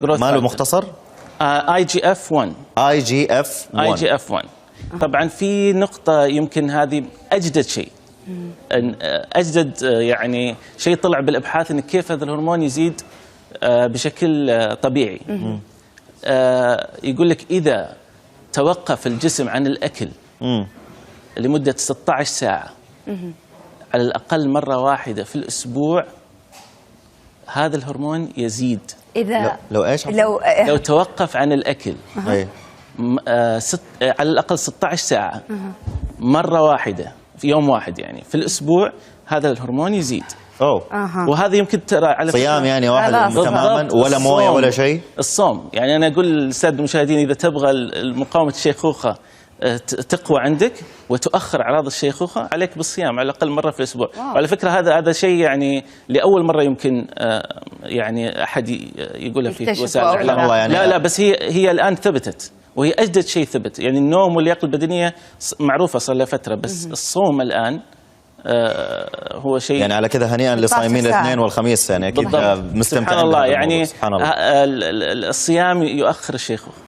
ماله مختصر؟ IGF-1. IGF-1. طبعا في نقطة يمكن هذه أجدد شيء، أجدد يعني شيء طلع بالأبحاث إن كيف هذا الهرمون يزيد بشكل طبيعي. يقول لك إذا توقف الجسم عن الأكل لمدة 16 ساعة على الأقل مرة واحدة في الأسبوع، هذا الهرمون يزيد. إذا لو إيش؟ لو توقف عن الأكل على الأقل 16 ساعة مرة واحدة في يوم واحد، يعني في الأسبوع، هذا الهرمون يزيد. وهذا يمكن ترى على صيام يعني واحد تماما ولا مويه ولا شيء؟ الصوم يعني أنا أقول للسادة المشاهدين إذا تبغى مقاومة الشيخوخة تقوى عندك وتؤخر أعراض الشيخوخة، عليك بالصيام على الأقل مرة في الأسبوع. وعلى فكرة هذا شيء يعني لأول مرة يمكن يعني أحد يقولها في وسائل الإعلام. يعني لا بس هي الآن ثبتت، وهي أجدد شيء ثبت. يعني النوم واللياقة البدنية معروفة صار لها فترة، بس الصوم الآن هو شيء يعني على كذا هنيئا لصايمين الاثنين والخميس، يعني أكيد مستمتعين. سبحان الله، يعني سبحان الله. الصيام يؤخر الشيخوخة.